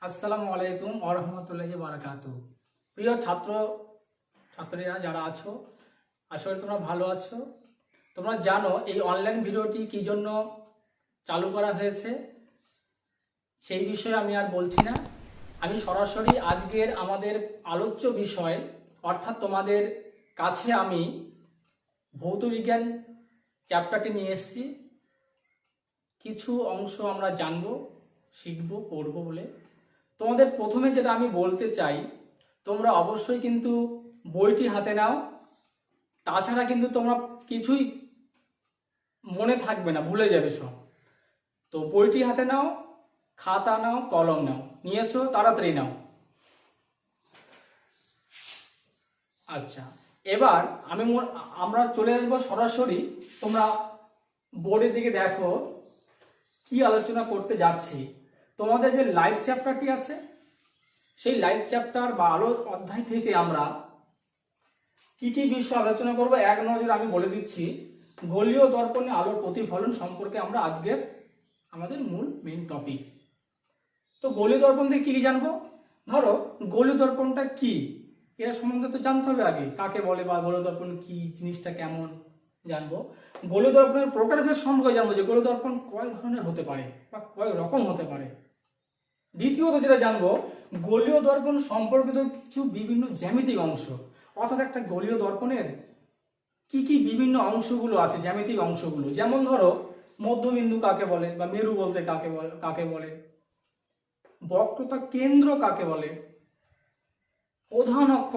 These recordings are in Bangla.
আসসালামু আলাইকুম ওয়া রাহমাতুল্লাহি ওয়া বারাকাতুহু। প্রিয় ছাত্রীরা যারা আছো, আশা করি তোমরা ভালো আছো। তোমরা জানো এই অনলাইন ভিডিওটি কি জন্য চালু করা হয়েছে, সেই বিষয়ে আমি আর বলছি না। আমি সরাসরি আজকের আমাদের আলোচ্য বিষয় অর্থাৎ তোমাদের কাছে আমি ভৌতবিজ্ঞান চ্যাপ্টারটি নিয়ে এসেছি। কিছু অংশ আমরা জানবো, শিখবো, পড়বো বলে। তোমাদের প্রথমে যেটা আমি বলতে চাই, তোমরা অবশ্যই কিন্তু বইটি হাতে নাও। তাছাড়া কিন্তু তোমরা কিছুই মনে থাকবে না, ভুলে যাবে সব। তো বইটি হাতে নাও, খাতা নাও, কলম নাও। নিয়েছো? তাড়াতাড়ি নাও। আচ্ছা, এবার আমরা চলে আসবো সরাসরি। তোমরা বোর্ডের দিকে দেখো কি আলোচনা করতে যাচ্ছি। তোমাদের যে লাইফ চ্যাপ্টারটি আছে, সেই লাইফ চ্যাপ্টার বা আলোর অধ্যায় থেকে আমরা কি কি বিষয় আলোচনা করব এক নজরে আমি বলে দিচ্ছি। গোলীয় দর্পণে আলোর প্রতিফলন সম্পর্কে আমরা আজকের আমাদের মূল মেইন টপিক। তো গোলীয় দর্পণ থেকে কি কি জানবো? ধরো গোলীয় দর্পণটা কি, এর সম্বন্ধে তো জানতে হবে আগে, কাকে বলে বা গোলীয় দর্পণ কি, জিনিসটা কেমন জানবো। গোলীয় দর্পণের প্রকারভেদ সম্পর্কে জানবো, যে গোলীয় দর্পণ কয় ধরনের হতে পারে বা কয় রকম হতে পারে। দ্বিতীয়ত যেটা জানবো, গোলীয় দর্পণ সম্পর্কিত কিছু বিভিন্ন জ্যামিতিক অংশ, অর্থাৎ একটা গোলীয় দর্পণের কি কি বিভিন্ন অংশগুলো আছে, জ্যামিতিক অংশগুলো। যেমন ধরো মধ্যবিন্দু কাকে বলে বা মেরু বলতে কাকে বলে, বক্রতা কেন্দ্র কাকে বলে, প্রধান অক্ষ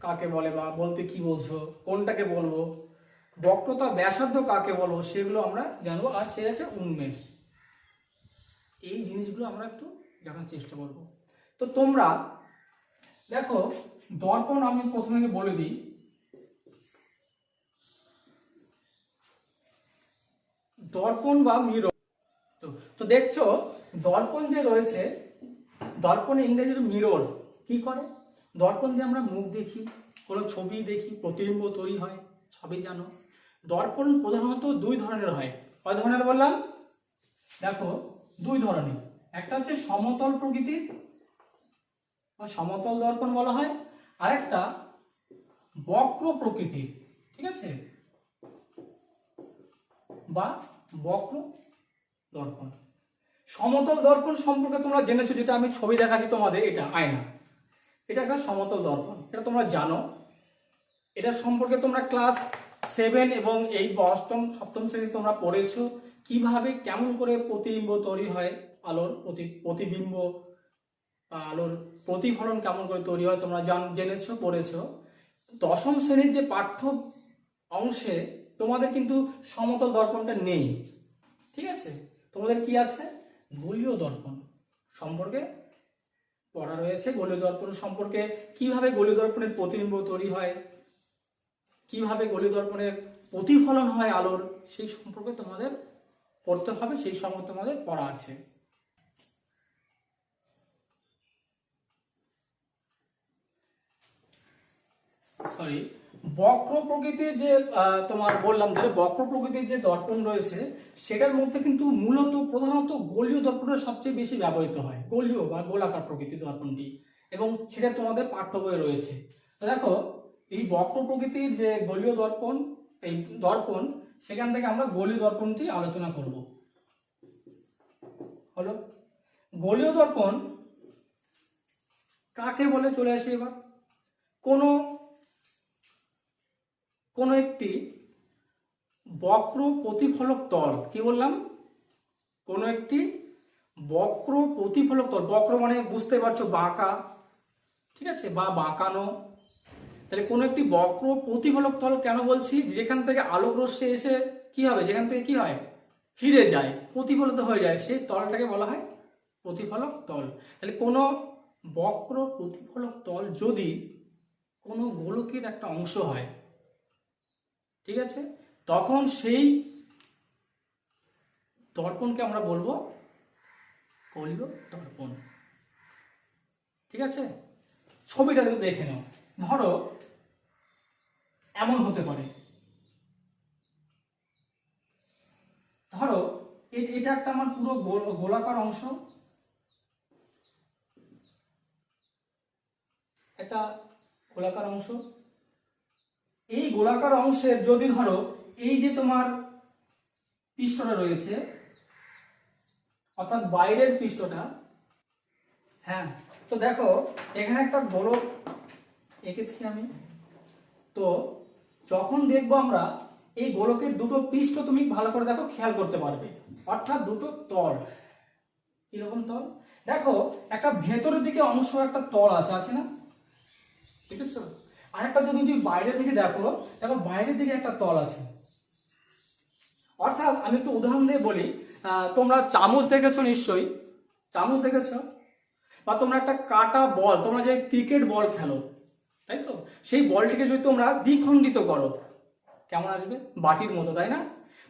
কাকে বলে বা বলতে কি বলছো, কোনটাকে বলবো, বক্রতা ব্যাসার্ধ কাকে বলবো, সেগুলো আমরা জানবো। আর সে আছে উন্মেষ। এই জিনিসগুলো আমরা একটু জানার চেষ্টা করব। তো তোমরা দেখো, দর্পণ আমি প্রথমে বলে দিই। দর্পণ বা মিরর, তো দেখছো দর্পণ যে রয়েছে, দর্পণে ইংরেজি মিরর কি করে, দর্পণ দিয়ে আমরা মুখ দেখি, কোনো ছবি দেখি, প্রতিবিম্ব তৈরি হয়, সবই জানো। দর্পণ প্রধানত দুই ধরনের হয়। কয় ধরনের বললাম? দেখো দুই ধরনের। একটা হচ্ছে সমতল প্রকৃতির, সমতল দর্পণ বলা হয়। আরেকটা বক্র প্রকৃতির, ঠিক আছে, বা বক্র দর্পণ। সমতল দর্পণ সম্পর্কে তোমরা জেনেছো, যেটা আমি ছবি দেখাচ্ছি তোমাদের, এটা আয়না, এটা একটা সমতল দর্পণ, এটা তোমরা জানো। এটা সম্পর্কে তোমরা ক্লাস 7 এবং 8 বা অষ্টম সপ্তম শ্রেণী তোমরা পড়েছো, কিভাবে কেমন করে প্রতিবিম্ব তৈরি হয়, আলোর প্রতিবিম্ব বা আলোর প্রতিফলন কেমন করে তৈরি হয়, তোমরা জেনেছো, পড়েছো। দশম শ্রেণীর যে পাঠ্য অংশে তোমাদের কিন্তু সমতল দর্পণটা নেই, ঠিক আছে। তোমাদের কি আছে? গোলীয় দর্পণ সম্পর্কে পড়া রয়েছে। গোলীয় দর্পণ সম্পর্কে কিভাবে গোলীয় দর্পণের প্রতিবিম্ব তৈরি হয়, কিভাবে গোলীয় দর্পণের প্রতিফলন হয় আলোর, সেই সম্পর্কে তোমাদের পড়তে হবে, সেই সম্পর্কে তোমাদের পড়া আছে। সরি, বক্র প্রকৃতির যে তোমার বললাম, যে বক্র প্রকৃতির যে দর্পণ রয়েছে, সেটার মধ্যে কিন্তু মূলত প্রধানত গোলীয় দর্পণের সবচেয়ে বেশি ব্যবহৃত হয়, গোলীয় বা গোলাকার প্রকৃতির দর্পণটি, এবং সেটা তোমাদের পাঠ্য বইয়ে রয়েছে। তো দেখো, এই বক্র প্রকৃতির যে গোলীয় দর্পণ, এই দর্পণ, সেখান থেকে আমরা গোলীয় দর্পণটি আলোচনা করব। হলো, গোলীয় দর্পণ কাকে বলে চলে আসে এবার। কোনো একটি বক্র প্রতিফলক তল, কি বললাম, কোনো একটি বক্র প্রতিফলক তল, বক্র মানে বুঝতে পারছো বাঁকা, ঠিক আছে, বা বাঁকানো। তাহলে কোনো একটি বক্র প্রতিফলক তল কেন বলছি? যেখান থেকে আলোক রশ্মি এসে কি হবে, যেখান থেকে কি হয়, ফিরে যায়, প্রতিফলিত হয়ে যায়, সেই তলটাকে বলা হয় প্রতিফলক তল। তাহলে কোনো বক্র প্রতিফলক তল যদি কোনো গোলকের একটা অংশ হয়, ঠিক আছে, তখন সেই দর্পণকে আমরা বলবো গোলীয় দর্পণ, ঠিক আছে। ছবিটা দেখে নাও। ধরো এমন হতে পারে, ধরো এটা একটা আমার পুরো গোলাকার অংশ, একটা গোলাকার অংশ। এই গোলাকার অংশের যদি ধরো এই যে তোমার পৃষ্ঠটা রয়েছে, অর্থাৎ বাইরের পৃষ্ঠটা, হ্যাঁ, তো দেখো এখানে একটা গোলক এঁকেছি আমি। তো যখন দেখবো আমরা এই গোলকের দুটো পৃষ্ঠ, তুমি ভালো করে দেখো, খেয়াল করতে পারবে, অর্থাৎ দুটো তল। কিরকম তল? দেখো একটা ভেতরের দিকে অংশ একটা তল আছে না, ঠিক আছে? আর একটা যদি তুমি বাইরে থেকে দেখো, দেখো বাইরের দিকে একটা তল আছে। অর্থাৎ আমি একটু উদাহরণ দিয়ে বলি, তোমরা চামচ দেখেছো নিশ্চয়ই, চামচ দেখেছো, বা তোমরা একটা কাটা বল, তোমরা যে ক্রিকেট বল খেলো, তাই তো, সেই বলটিকে যদি তোমরা দ্বিখণ্ডিত করো কেমন আসবে? বাটির মতো, তাই না?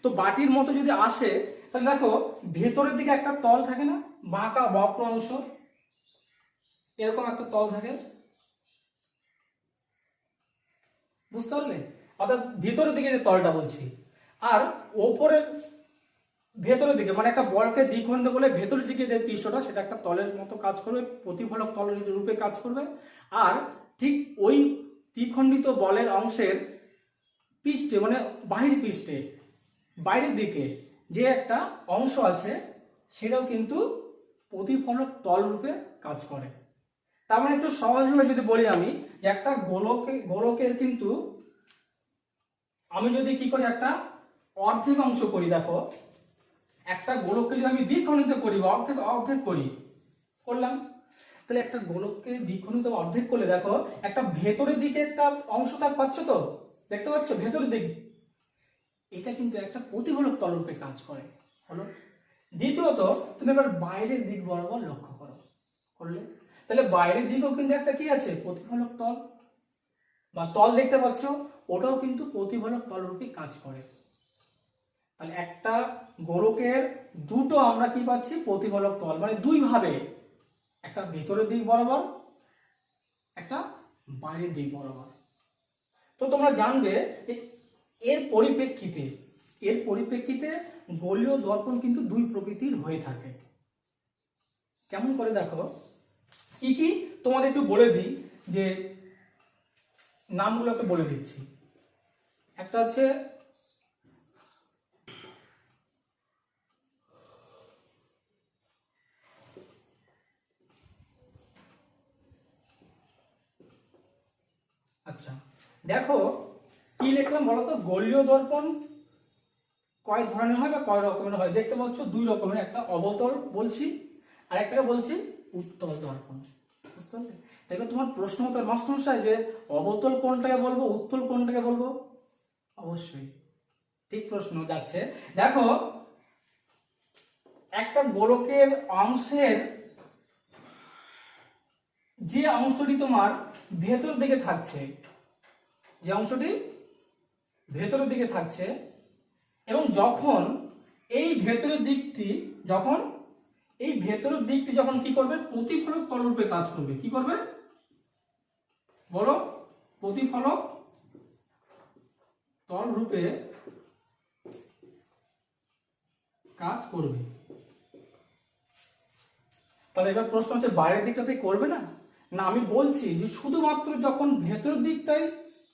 তো বাটির মতো যদি আসে, তাহলে দেখো ভেতরের দিকে একটা তল থাকে না, বাঁকা বক্র অংশ, এরকম একটা তল থাকে, বুঝতে পারলে? অর্থাৎ ভিতরের দিকে যে তলটা বলছি, আর ওপরের ভেতরের দিকে, মানে একটা বলকে দ্বিখণ্ডিত করলে ভেতরের দিকে যে পৃষ্ঠটা, সেটা একটা তলের মতো কাজ করবে, প্রতিফলক তলের রূপে কাজ করবে। আর ঠিক ওই দ্বিখণ্ডিত বলের অংশের পৃষ্ঠে, মানে বাহির পৃষ্ঠে বাইরের দিকে যে একটা অংশ আছে, সেটাও কিন্তু প্রতিফলক তল রূপে কাজ করে। তার মানে একটু সহজভাবে যদি বলি আমি, যে একটা গোলকের কিন্তু আমি যদি কি করি, একটা অর্ধেক অংশ করি, দেখো একটা গোলককে যদি আমি দ্বিখণ্ডিত করি বা অর্ধেক অর্ধেক করি, করলাম, তাহলে একটা গোলককে দ্বিখণ্ডিত অর্ধেক করলে দেখো একটা ভেতরের দিকে একটা অংশ তার পাচ্ছ, তো দেখতে পাচ্ছ ভেতরের দিক, এটা কিন্তু একটা প্রতিফলক তল রূপে কাজ করে, হলো। দ্বিতীয়ত তুমি এবার বাইরের দিক বরাবর লক্ষ্য করো, করলে তাহলে বাইরের দিকেও কিন্তু একটা কি আছে, প্রতিফলক তল বা তল দেখতে পাচ্ছ, ওটাও কিন্তু প্রতিফলক তল রূপে কাজ করে। তাহলে একটা গোলকের দুটো আমরা কি পাচ্ছি, প্রতিফলক তল, মানে দুই ভাবে, একটা ভেতরের দিক বরাবর, একটা বাইরের দিক বরাবর। তো তোমরা জানবে এর পরিপ্রেক্ষিতে গোলীয় দর্পণ কিন্তু দুই প্রকৃতির হয়ে থাকে। কেমন করে দেখো, কি কি তোমাদের একটু বলে দিই, যে নামগুলো একটু বলে দিচ্ছি। একটা হচ্ছে আচ্ছা, দেখো কি লিখলাম বলো তো, গোলীয় দর্পণ কয় ধরনের হয় বা কয় রকমের হয়? দেখতে পাচ্ছ দুই রকমের, একটা অবতল বলছি, আর একটা বলছি উত্তল দর্পণ, বুঝতে পারলে? তাহলে তোমার প্রশ্ন হতো মাস্টারমশাই যে অবতল কোনটাকে বলবো, উত্তল কোনটাকে বলবো? অবশ্যই ঠিক প্রশ্ন যাচ্ছে। দেখো একটা গোলকের অংশের যে অংশটি তোমার ভেতর দিকে থাকছে, যে অংশটি ভেতরের দিকে থাকছে, এবং যখন এই ভেতরের দিকটি যখন কি করবে, প্রতিফলক তল রূপে কাজ করবে, কি করবে বলো? প্রতিফলক তল রূপে কাজ করবে। তাহলে এবার প্রশ্ন হচ্ছে বাইরের দিকটাতে করবে না? না, আমি বলছি যে শুধুমাত্র যখন ভেতরের দিকটাই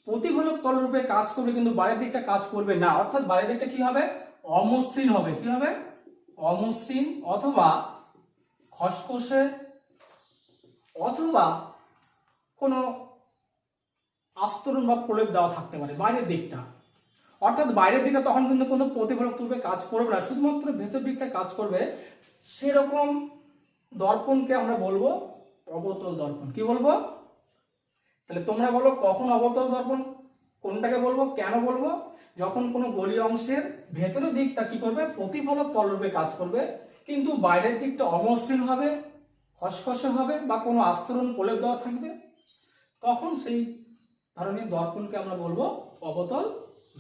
প্রতিফলক তল রূপে কাজ করবে, কিন্তু বাইরের দিকটা কাজ করবে না। অর্থাৎ বাইরের দিকটা কি হবে, অমসৃণ হবে। কি হবে? অমসৃণ, অথবা খসখসে, অথবা কোনো আস্তরণ বা প্রলেপ দেওয়া থাকতে পারে বাইরের দিকটা। অর্থাৎ বাইরের দিকটা তখন কিন্তু কোনো প্রতিফলক রূপে কাজ করবে না, শুধুমাত্র ভেতর দিকটা কাজ করবে। সেরকম দর্পণকে আমরা বলবো অবতল দর্পণ। কি বলবো? তাহলে তোমরা বলো কখন অবতল দর্পণ কোনটাকে বলবো, কেন বলবো? যখন কোনো গলীয় অংশের ভেতরের দিকটা কি করবে, প্রতিফলক তল রূপে কাজ করবে, কিন্তু বাইরের দিকটা অমসৃণ হবে, খসখসে হবে, বা কোনো আস্তরণ প্রলেপ দেওয়া থাকবে, তখন সেই ধরনের দর্পণকে আমরা বলবো অবতল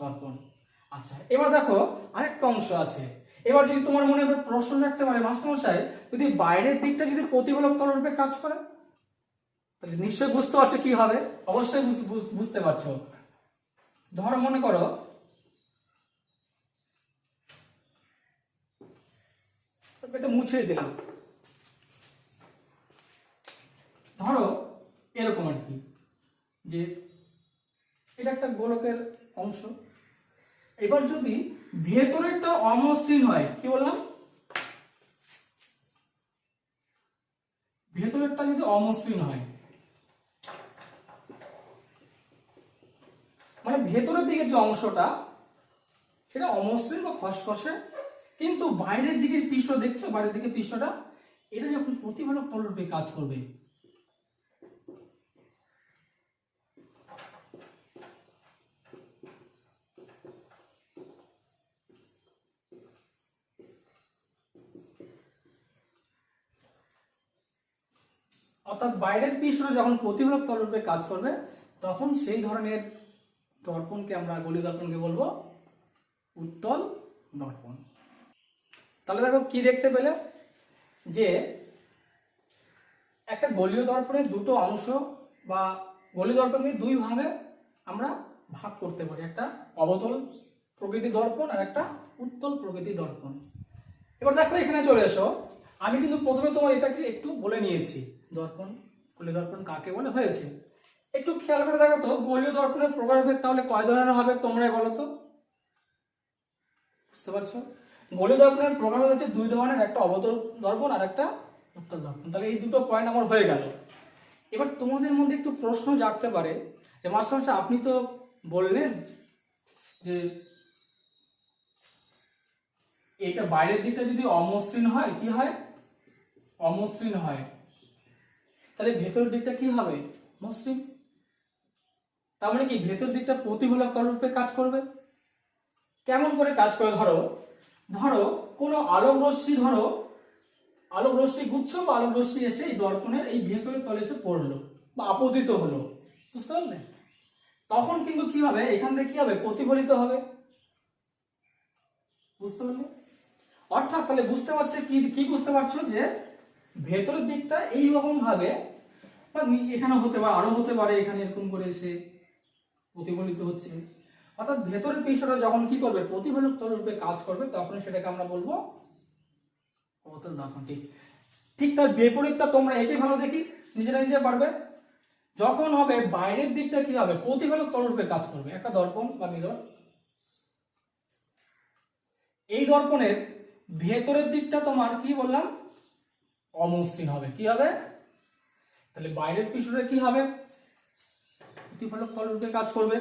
দর্পণ। আচ্ছা, এবার দেখো আরেকটা অংশ আছে। এবার যদি তোমার মনে এবার প্রশ্ন রাখতে পারে, মাস্টারমশাই যদি বাইরের দিকটা যদি প্রতিফলক তল রূপে কাজ করে, তাহলে নিশ্চয়ই বুঝতে পারছো কি হবে। অবশ্যই বুঝতে পারছো। ধরো মনে করো এটা মুছে দিলাম, ধরো এরকম আর কি, যে এটা একটা গোলকের অংশ। এবার যদি ভেতরেরটা অমসৃণ হয়, কি বললাম, ভেতরেরটা যদি অমসৃণ হয়, মানে ভেতরের দিকে যে অংশটা সেটা অমসৃণ বা খসখসে, কিন্তু বাইরের দিকের পৃষ্ঠ দেখছো, বাইরের দিকের পৃষ্ঠটা, এটা যখন প্রতিফলক তলরূপে কাজ করবে, অর্থাৎ বাইরের পৃষ্ঠটা যখন প্রতিফলক তলরূপে কাজ করবে, তখন সেই ধরনের দর্পণকে আমরা, গলীয় দর্পণকে বলবো উত্তল দর্পণ। তাহলে দেখো কি দেখতে পেলে, যে একটা গলীয় দর্পণের দুটো অংশ বা গলীয় দর্পণকে দুই ভাগে আমরা ভাগ করতে পারি, একটা অবতল প্রকৃতির দর্পণ আর একটা উত্তল প্রকৃতির দর্পণ। এবার দেখো এখানে চলে এসো, আমি কিন্তু প্রথমে তোমার এটাকে একটু বলে নিয়েছি, দর্পণ, গলীয় দর্পণ কাকে বলে হয়েছে। একটু খেয়াল করে দেখো তো, গলীয় দর্পণের প্রকারভেদ তাহলে কয় ধরনের হবে তোমরাই বলো তো, বুঝতে পারছো? গলীয় দর্পণের প্রকারভেদ হচ্ছে দুই ধরনের, একটা অবতল দর্পণ আর একটা উত্তল দর্পণ। তাহলে এই দুটো পয়েন্ট আমার হয়ে গেল। এবার তোমাদের মধ্যে একটু প্রশ্ন জাগতে পারে যে মাস্টারমশাই আপনি তো বললেন যে এটা বাইরের দিকটা যদি অমসৃণ হয়, কি হয়, অমসৃণ হয়, তাহলে ভেতরের দিকটা কি হবে, মসৃণ। তার মানে কি ভেতর দিকটা প্রতিফলক তলরূপে কাজ করবে। কেমন করে কাজ করে, ধরো ধরো কোনো আলোক রশ্মি, ধরো আলোক রশ্মি গুচ্ছ বা আলোক রশ্মি এসে এই দর্পণের এই ভেতরের তলে এসে পড়লো বা আপতিত হলো, বুঝতে পারলে? তখন কিন্তু কি হবে, এখান থেকে কি হবে, প্রতিফলিত হবে, বুঝতে পারলে? অর্থাৎ তাহলে বুঝতে পারছে কি, কি বুঝতে পারছো, যে ভেতরের দিকটা এইরকম ভাবে, বা এখানে হতে পারে, আরো হতে পারে, এখানে এরকম করে এসে প্রতিফলিত হচ্ছে। অর্থাৎ ভেতরের পৃষ্ঠটা যখন কি করবে, প্রতিফলক তলরূপে কাজ করবে, তখন সেটাকে আমরা বলবো অবতল দর্পণ। ঠিক ঠিক তার বিপরীতটা তোমরা একে ভালো দেখি, নিজেরা নিজে পারবে। যখন হবে বাইরের দিকটা কি হবে, প্রতিফলক তলরূপে কাজ করবে, একটা দর্পণ বা মিরর, এই দর্পণের ভেতরের দিকটা তোমার কি বললাম, অমসৃণ হবে। কি হবে, তাহলে বাইরের পৃষ্ঠটা কি হবে, প্রতিফলক তলরূপে কাজ করবে।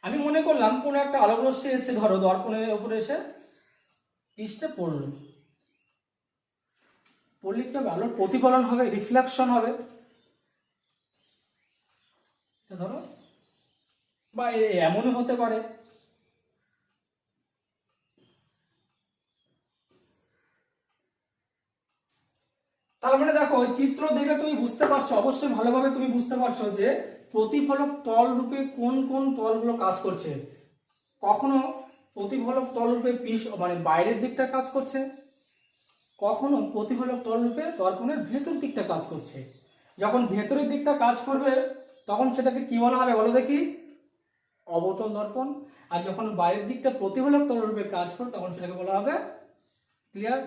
আমি মনে করলাম কোন একটা আলোক রশ্মি এসে, ধরো দর্পণের উপরে এসে পৃষ্ঠে পড়লো, পড়লে কি হবে, আলোর প্রতিফলন হবে, রিফ্লেকশন হবে, ধরো, বা এমনও হতে পারে। তার মানে দেখো ওই চিত্র দেখে তুমি বুঝতে পারছো, অবশ্যই ভালোভাবে তুমি বুঝতে পারছো যে প্রতিফলক তল রূপে কোন কোন তলগুলো কাজ করছে। কখনো প্রতিফলক তল রূপে মানে বাইরের দিকটা কাজ করছে, কখনো প্রতিফলক তল রূপে দর্পণের ভেতর দিকটা কাজ করছে। যখন ভেতরের দিকটা কাজ করবে তখন সেটাকে কি বলা হবে বলো দেখি, অবতল দর্পণ। আর যখন বাইরের দিকটা প্রতিফলক তল রূপে কাজ করবে তখন সেটাকে বলা হবে ক্লিয়ার।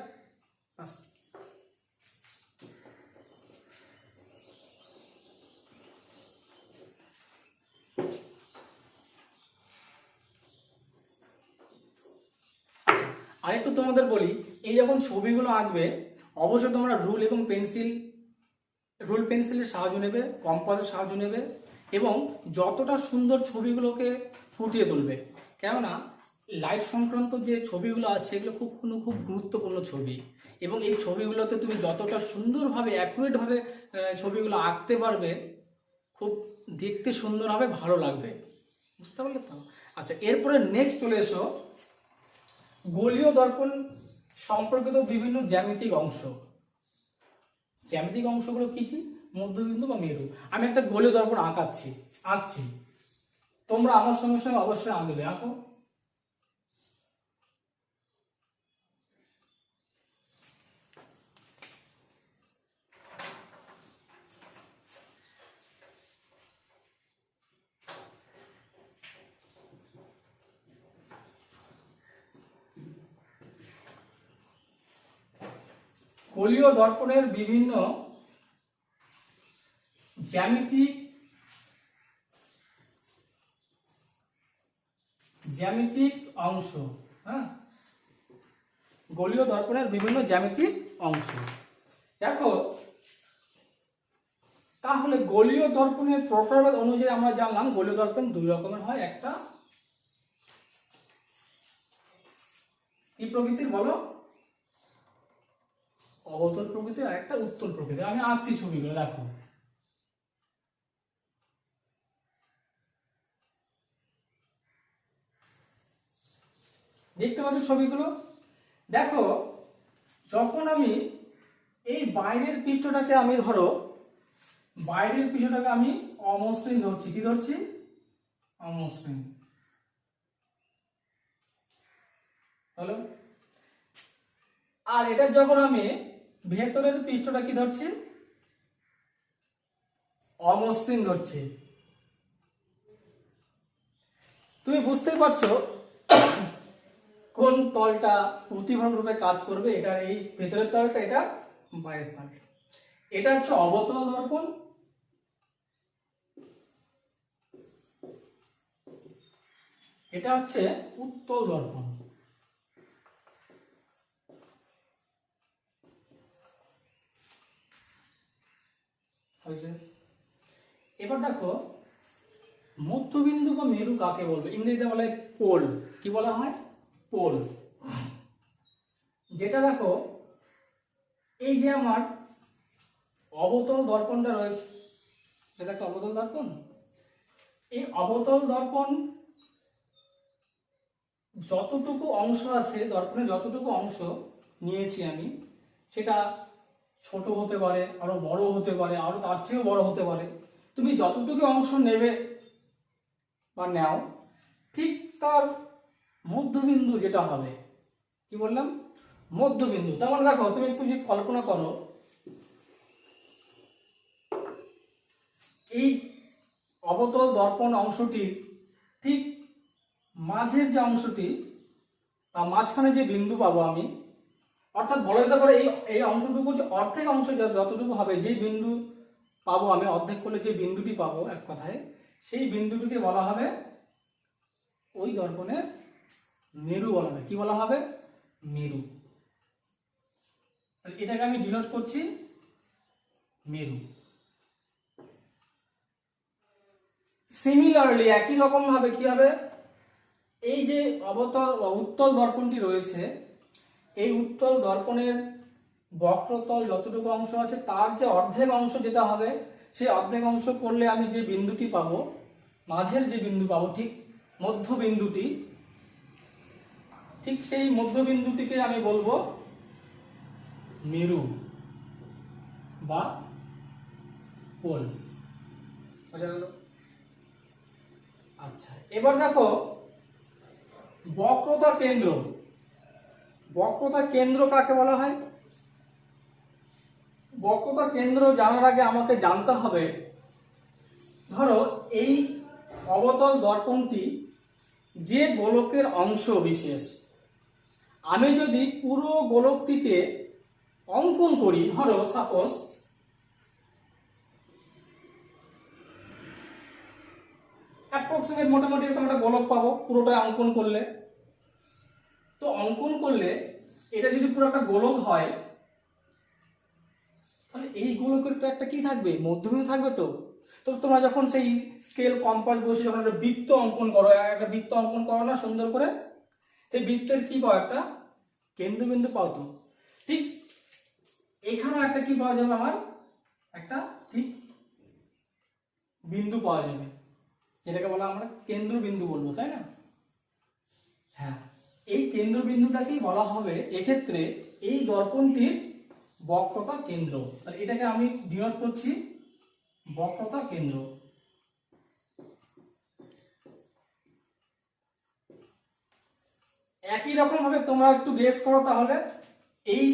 আরেকটু তোমাদের বলি, এই যখন ছবিগুলো আঁকবে অবশ্যই তোমরা রুল পেন্সিলের সাহায্য নেবে, কম্পাসের সাহায্য নেবে, এবং যতটা সুন্দর ছবিগুলোকে ফুটিয়ে তুলবে। কেননা লাইট সংক্রান্ত যে ছবিগুলো আছে এগুলো খুব গুরুত্বপূর্ণ ছবি, এবং এই ছবিগুলোতে তুমি যতটা সুন্দরভাবে অ্যাকুরেটভাবে ছবিগুলো আঁকতে পারবে, খুব দেখতে সুন্দর হবে, ভালো লাগবে, বুঝতে পারলে তো? আচ্ছা, এরপরে নেক্সট চলে এসো গলীয় দর্পণ সম্পর্কিত বিভিন্ন জ্যামিতিক অংশ। জ্যামিতিক অংশগুলো কি কি, মধ্যবিন্দু বা মেরু। আমি একটা গলীয় দর্পণ আঁকছি, তোমরা আমার সঙ্গে সঙ্গে অবশ্যই আঁকবে, আঁকো। গলীয় দর্পণের বিভিন্ন জ্যামিতিক জ্যামিতিক অংশ। হ্যাঁ, গোলীয় দর্পণের বিভিন্ন জ্যামিতিক অংশ। দেখো তাহলে গোলীয় দর্পণের প্রকারভেদ অনুযায়ী আমরা জানলাম গোলীয় দর্পণ দুই রকমের হয়, একটা কি প্রকৃতির বলো, অবতল প্রকৃতির, আর একটা উত্তল প্রকৃতির। আমি আঁকছি ছবিগুলো, দেখো দেখতে পাচ্ছ ছবিগুলো। দেখো যখন আমি এই বাইরের পৃষ্ঠটাকে আমি ধরো, বাইরের পৃষ্ঠটাকে আমি অমসৃণ ধরছি, কি ধরছি, অমসৃণ। হলো। আর এটা যখন আমি ভেতরের পৃষ্ঠটা কি ধরছি, অমসৃণ ধরছি। তুমি বুঝতেই পারছো কোন তলটা প্রতিফলন রূপে কাজ করবে। এটা এই ভেতরের তলটা, এটা বাইরের তলটা। এটা হচ্ছে অবতল দর্পণ, এটা হচ্ছে উত্তল দর্পণ। এবার দেখো মধ্যবিন্দু বা মেরু কাকে বলবে, ইংরেজিতে বলে পোল। কি বলা হয়, পোল। যেটা দেখো এই যে আমার অবতল দর্পণটা রয়েছে, সেটা একটা অবতল দর্পণ। এই অবতল দর্পণ যতটুকু অংশ আছে, দর্পণের যতটুকু অংশ নিয়েছি আমি, সেটা ছোট হতে পারে, আরো বড় হতে পারে, আরো তার চেয়েও বড় হতে পারে। তুমি যতটুকু অংশ নেবে বা নাও, ঠিক তার মধ্যবিন্দু যেটা হবে, কি বললাম, মধ্যবিন্দু। তার মানে দেখো তুমি একটু যদি কল্পনা করো, এই অবতল দর্পণ অংশটি ঠিক মাঝের যে অংশটি বা মাঝখানে যে বিন্দু পাবো আমি, অর্থাৎ বলা যেতে পারে এই এই অংশটুকু যে অর্ধেক অংশ যতটুকু হবে, যে বিন্দু পাবো আমি, অর্ধেক করলে যে বিন্দুটি পাবো এক কথায়, সেই বিন্দুটিকে বলা হবে ওই দর্পণের মেরু বলা হবে। কি বলা হবে, মেরু। এটাকে আমি ডিনোট করছি মেরু। সিমিলারলি একই রকম ভাবে কি হবে, এই যে অবতল উত্তল দর্পণটি রয়েছে, এই উত্তল দর্পণের বক্রতল যতটুকু অংশ আছে তার যে অর্ধেক অংশ যেটা হবে, সেই অর্ধেক অংশ করলে আমি যে বিন্দুটি পাবো, মাঝের যে বিন্দু পাবো, ঠিক মধ্যবিন্দুটি, ঠিক সেই মধ্যবিন্দুটিকে আমি বলবো মেরু বা পোল। বোঝা গেল? আচ্ছা, এবার দেখো বক্রতা কেন্দ্র। বক্রতা কেন্দ্র কাকে বলা হয়? বক্রতা কেন্দ্র জানার আগে আমাকে জানতে হবে, ধরো এই অবতল দর্পণটি যে গোলকের অংশ বিশেষ, আমি যদি পুরো গোলকটিকে অঙ্কন করি, ধরো সাপোজ অ্যাপ্রক্সিমেট মোটামুটি এরকম একটা গোলক পাবো পুরোটা অঙ্কন করলে। তো অঙ্কন করলে এটা যদি পুরো একটা গোলক হয়, তাহলে এই গোলকের তো একটা কি থাকবে, মধ্যবিন্দু থাকবে। তো তো তোমরা যখন সেই স্কেল কম্পাস বসে যখন একটা বৃত্ত অঙ্কন করো, একটা বৃত্ত অঙ্কন করো না সুন্দর করে, সেই বৃত্তের কি পাও, একটা কেন্দ্রবিন্দু পাও। তো ঠিক এখানে একটা কি পাওয়া যাবে, আমার একটা ঠিক বিন্দু পাওয়া যাবে, যেটাকে বলা আমরা কেন্দ্রবিন্দু বলবো, তাই না? হ্যাঁ, এই কেন্দ্রবিন্দুটাকেই বলা হবে এক্ষেত্রে এই দর্পণটির বক্রতা কেন্দ্র। তাহলে এটাকে আমি ডিনোট করছি বক্রতা কেন্দ্র। একই রকম ভাবে তোমরা একটু গেস করো তাহলে, এই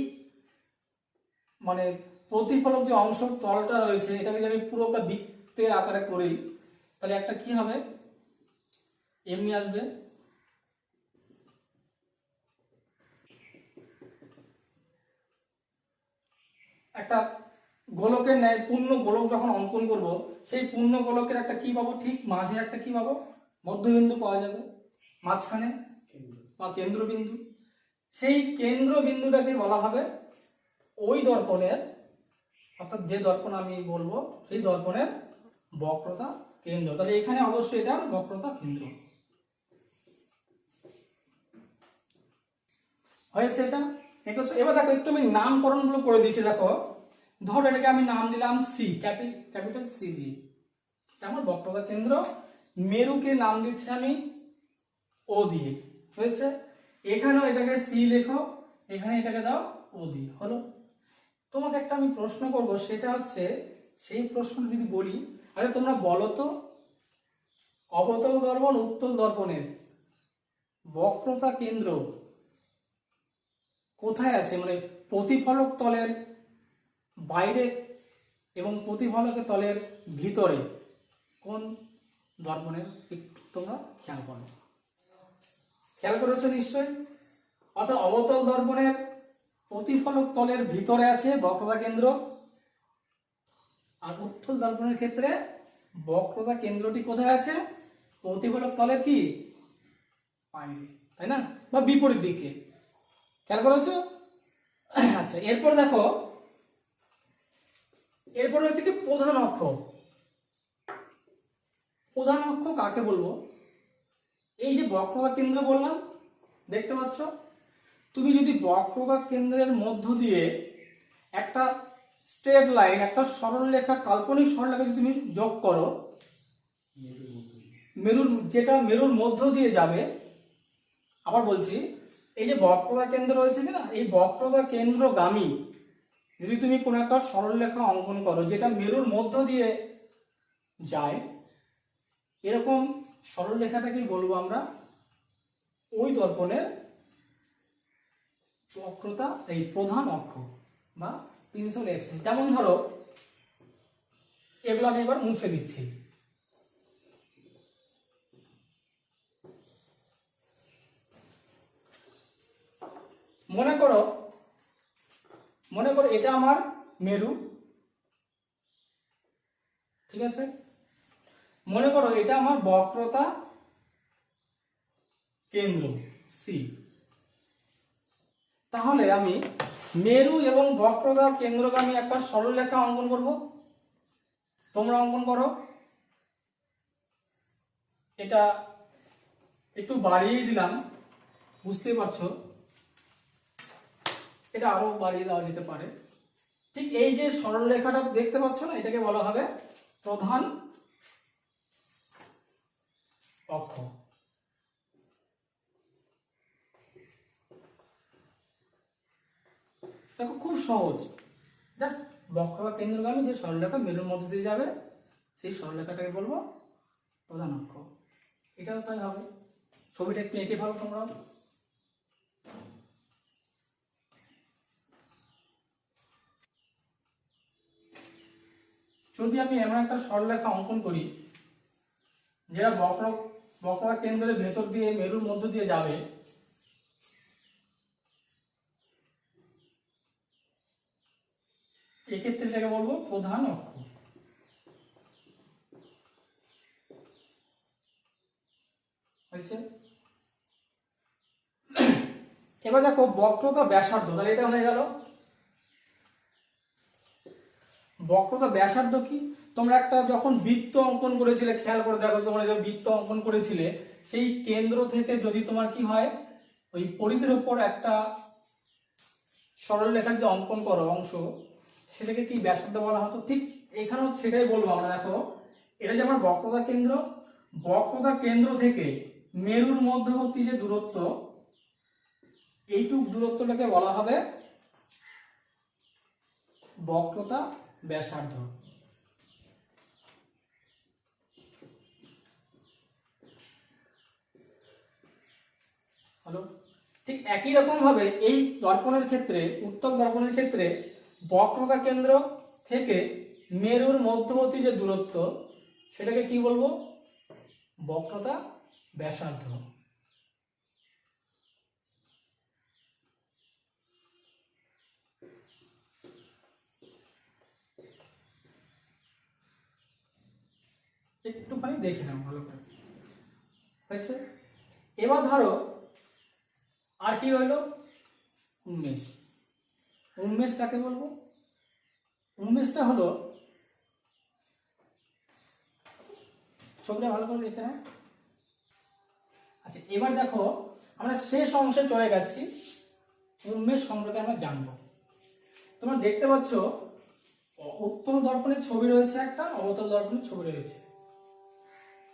মানে প্রতিফলক যে অংশ তলটা রয়েছে, এটা যদি আমি পুরোটা বৃত্তের আকারে করি, তাহলে একটা কি হবে, এমনি আসবে। একটা গোলকের ন্যায় পূর্ণ গোলক যখন অঙ্কন করব, সেই পূর্ণ গোলকের একটা কি পাবো, ঠিক মাঝে একটা কি পাবো, মধ্যবিন্দু পাওয়া যাবে। মাঝখানে বা কেন্দ্রবিন্দু, সেই কেন্দ্রবিন্দুটাকে বলা হবে ওই দর্পণের, অর্থাৎ যে দর্পণ আমি বলবো সেই দর্পণের বক্রতা কেন্দ্র। তাহলে এখানে অবশ্যই এটা বক্রতা কেন্দ্র হয়েছে। এটা এবার দেখো একটু আমি নামকরণ গুলো করে দিয়েছি। দেখো ধরো এটাকে আমি নাম দিলাম সি, ক্যাপিটাল সি দিয়ে, এটা আমার বক্রতা কেন্দ্র। মেরুকে নাম দিচ্ছি আমি ও দিয়ে, হয়েছে। এখানেও এটাকে সি লেখো, এখানে এটাকে দাও ও দিয়ে, হলো। তোমাকে একটা আমি প্রশ্ন করব, সেটা হচ্ছে, সেই প্রশ্ন যদি বলি, আরে তোমরা বলো তো অবতল দর্পণ উত্তল দর্পণের বক্রতা কেন্দ্র কোথায় আছে, মানে প্রতিফলক তলের বাইরে এবং প্রতিফলকের তলের ভিতরে কোন দর্পণের, একটু তোমরা খেয়াল করেছো নিশ্চয়ই। অর্থাৎ অবতল দর্পণের প্রতিফলক তলের ভিতরে আছে বক্রতা কেন্দ্র, আর উত্তল দর্পণের ক্ষেত্রে বক্রতা কেন্দ্রটি কোথায় আছে, প্রতিফলক তলের কি বাইরে, তাই না, বা বিপরীত দিকে। খেয়াল করেছো? আচ্ছা, এরপর দেখো, এরপর হচ্ছে কি প্রধান অক্ষ। প্রধান অক্ষ কাকে বলবো? এই যে বক্রতা কেন্দ্র বললাম, দেখতে পাচ্ছ, তুমি যদি বক্রতা কেন্দ্রের মধ্য দিয়ে একটা স্ট্রেট লাইন, একটা সরলরেখা, কাল্পনিক সরলরেখা যদি তুমি যোগ করো, মেরুর মধ্য দিয়ে যাবে। আবার বলছি, এই যে বক্রতা কেন্দ্র রয়েছে কিনা, এই বক্রতা কেন্দ্রগামী যদি তুমি কোনো একটা সরলরেখা অঙ্কন করো যেটা মেরুর মধ্য দিয়ে যায়, এরকম সরলরেখাটাকেই বলবো আমরা ওই দর্পণের বক্রতা, এই প্রধান অক্ষ বা প্রিন্সিপাল অ্যাক্সিস। যেমন ধরো, এগুলো আমি এবার মুছে দিচ্ছি। মনে করো এটা আমার মেরু, ঠিক আছে। মনে করো এটা আমার বক্রতা কেন্দ্র সি। তাহলে আমি মেরু এবং বক্রতা কেন্দ্রগামী একটা সরলরেখা অঙ্কন করব। তোমরা অঙ্কন করো। এটা একটু বাড়িয়ে দিলাম, বুঝতে পারছো, এটা আরো বাড়িয়ে দেওয়া যেতে পারে। ঠিক এই যে সরলরেখাটা দেখতে পাচ্ছ না, এটাকে বলা হবে প্রধান অক্ষ। দেখো খুব সহজ, জাস্ট বক্রতা কেন্দ্রগামী যে সরলরেখা মেরুর মধ্যে দিয়ে যাবে, সেই সরলরেখাটাকে বলবো প্রধান অক্ষ। এটাও তাই হবে। ছবিটা একটু এঁকে ফেলো তোমরা। যদি আমি এমন একটা সরলরেখা অঙ্কন করি যেটা বক্রতা কেন্দ্রের ভেতর দিয়ে মেরুর মধ্য দিয়ে যাবে, এক্ষেত্রে এটাকে বলবো প্রধান অক্ষ। হয়েছে। এবার দেখো বক্রতা ব্যাসার্ধ, তাহলে এটা হয়ে গেল বক্রতা ব্যাসার্ধ। কি তোমরা একটা যখন বৃত্ত অঙ্কন করেছিলে, খেয়াল করে দেখো, তোমরা যে বৃত্ত অঙ্কন করেছিলে, সেই কেন্দ্র থেকে যদি তোমার কি হয়, ওই পরিধির উপর একটা সরলরেখা যে অঙ্কন করো অংশ, সেটাকে কি ব্যাসার্ধ বলা হতো। ঠিক এখানেও সেটাই বলবো আমরা। দেখো এটা যে আমার বক্রতা কেন্দ্র, বক্রতা কেন্দ্র থেকে মেরুর মধ্যবর্তী যে দূরত্ব, এইটুক দূরত্বটাকে বলা হবে বক্রতা ব্যাসার্ধ। হলো। ঠিক একই রকম ভাবে এই দর্পণের ক্ষেত্রে, উত্তল দর্পণের ক্ষেত্রে বক্রতা কেন্দ্র থেকে মেরুর মধ্যবর্তী যে দূরত্ব, সেটাকে কি বলবো, বক্রতা ব্যাসার্ধ। একটুখানি দেখে নাও ভালো করে। হয়েছে। এবার ধরো আর কি হইল, উন্মেষ। উন্মেষ কাকে বলবো? উন্মেষটা হলো, ছবিটা ভালো করে দেখে নাও। আচ্ছা এবার দেখো আমরা শেষ অংশে চলে গেছি, উন্মেষ সম্পর্কে আমরা জানবো। তোমরা দেখতে পাচ্ছ উত্তল দর্পণের ছবি রয়েছে, একটা অবতল দর্পণের ছবি রয়েছে।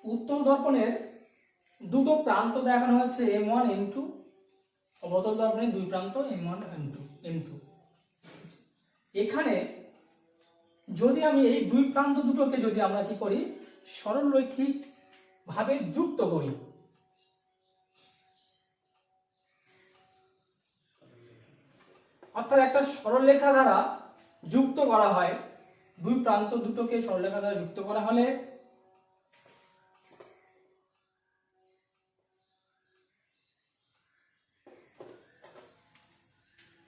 উত্তল দর্পণের দুটো প্রান্ত দেখানো হয়েছে M1 M2, অবতল দর্পণের দুই প্রান্ত M1 M2। এখানে যদি আমি এই দুই প্রান্ত দুটোকে যদি আমরা কি করি, সরলরৈখিক ভাবে যুক্ত করি, অর্থাৎ একটা সরলরেখা দ্বারা যুক্ত করা হয়, দুই প্রান্ত দুটোকে সরলরেখা দ্বারা যুক্ত করা হলে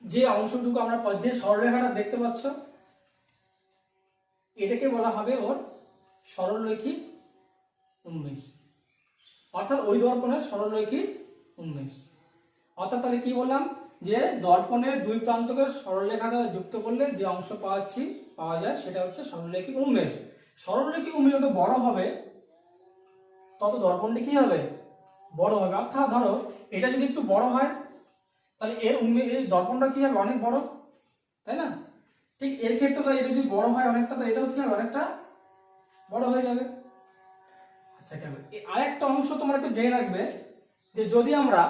যে অংশটুকু আমরা যে সরলরেখাটা দেখতে পাচ্ছ, এটাকে বলা হবে ওর সরলরৈখিক উন্মেষ, অর্থাৎ ওই দর্পণের সরলরৈখিক উন্মেষ। অর্থাৎ তাহলে কি বললাম, যে দর্পণের দুই প্রান্তকে সরলরেখা দ্বারা যুক্ত করলে যে অংশ পাওয়া যায় সেটা হচ্ছে সরলরৈখিক উন্মেষ। সরলরৈখিক উন্মেষ যত বড় হবে তত দর্পণটি কি হবে, বড় হবে। অর্থাৎ ধরো এটা যদি একটু বড় হয় তাহলে এর দর্পণটা কি হবে, অনেক বড়, তাই না? ঠিক এর ক্ষেত্রে তো এটা যদি বড় হয় অনেকটা, তো এটাও কি হবে, অনেকটা বড় হয়ে যাবে। আচ্ছা কেমন, আরেকটা অংশ তোমরা একটু জেনে রাখবে, যে যদি আমরা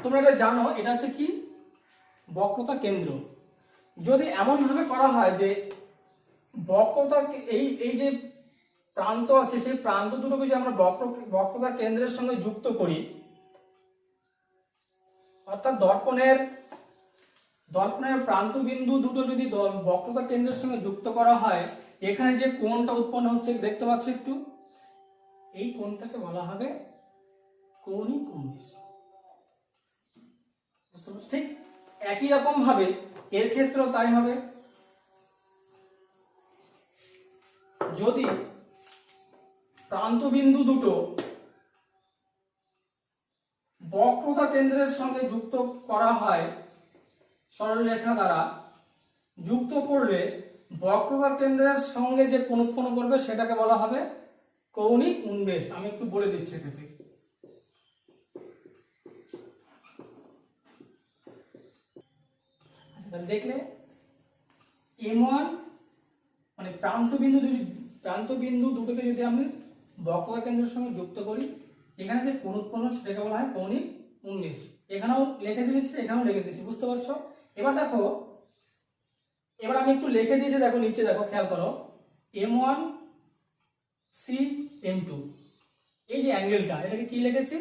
তোমরা এটা জানো, এটা হচ্ছে কি, বক্রতা কেন্দ্র। যদি এমন ভাবে করা হয় যে বক্রতা, এই যে প্রান্ত আছে সেই প্রান্ত দুটোকে যদি আমরা বক্রতা কেন্দ্রের সঙ্গে যুক্ত করি, অর্থাৎ দর্পণের প্রান্ত বিন্দু দুটো যদি বক্রতা কেন্দ্রের সঙ্গে যুক্ত করা হয়, এখানে যে কোণটা উৎপন্ন হচ্ছে দেখতে পাচ্ছ একটু, এই কোণটাকে বলা হবে কৌণিক উন্মেষ। ঠিক একই রকম ভাবে এর ক্ষেত্রেও তাই হবে। যদি প্রান্ত বিন্দু দুটো বক্রতা কেন্দ্রের সঙ্গে যুক্ত করা হয় সরলরেখা দ্বারা, যুক্ত করলে বক্রতা কেন্দ্রের সঙ্গে যে কোণ উৎপন্ন করবে সেটাকে বলা হবে কৌণিক উন্মেষ। আমি একটু বলে দিচ্ছি এটাকে। দেখলে M1 মানে প্রান্ত বিন্দু দুটোকে যদি আমি বক্রতা কেন্দ্রের সঙ্গে যুক্ত করি, এখানে যে কোণ উৎপন্ন সেটাকে বলা হয় কৌণিক উন্মেষ। এখানেও লিখে দিয়েছি, এখানেও লিখে দিয়েছি, বুঝতে পারছো? এবার দেখো, এবার আমি একটু লিখে দিয়েছি, দেখো নিচে দেখো, খেয়াল করো, M1 C M2, এই যে অ্যাঙ্গেলটা, এটাকে কি লিখেছি,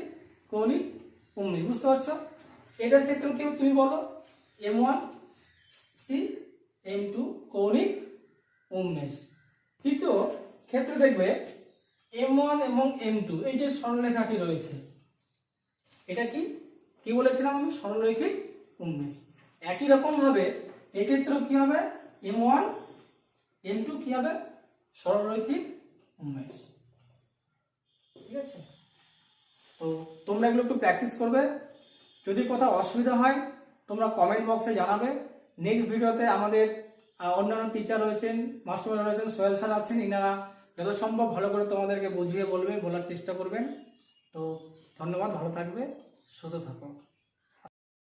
কৌণিক উন্মেষ, বুঝতে পারছো? এটার ক্ষেত্রে কেউ তুমি বলো M1 C M2 কৌণিক উন্মেষ। তৃতীয় ক্ষেত্রে দেখবে M1 এবং M2, এই যে সরলরেখাটি রয়েছে, এটা কি বলেছিলাম আমি, সরলরৈখিক উন্মেষ। একই রকম ভাবে এক্ষেত্রেও কি হবে, M1 M2 কি হবে, সরলরৈখিক উন্মেষ। ঠিক আছে, তো তোমরা এগুলো একটু প্র্যাকটিস করবে। যদি কোথাও অসুবিধা হয় তোমরা কমেন্ট বক্সে জানাবে। নেক্সট ভিডিওতে আমাদের অন্যান্য টিচার রয়েছেন, মাস্টার রয়েছেন, সোহেল স্যার আছেন, ইনারা যত সম্ভব ভালো করে তোমাদেরকে বুঝিয়ে বলার চেষ্টা করবেন। তো ধন্যবাদ, ভালো থাকবে, সুস্থ থাকো।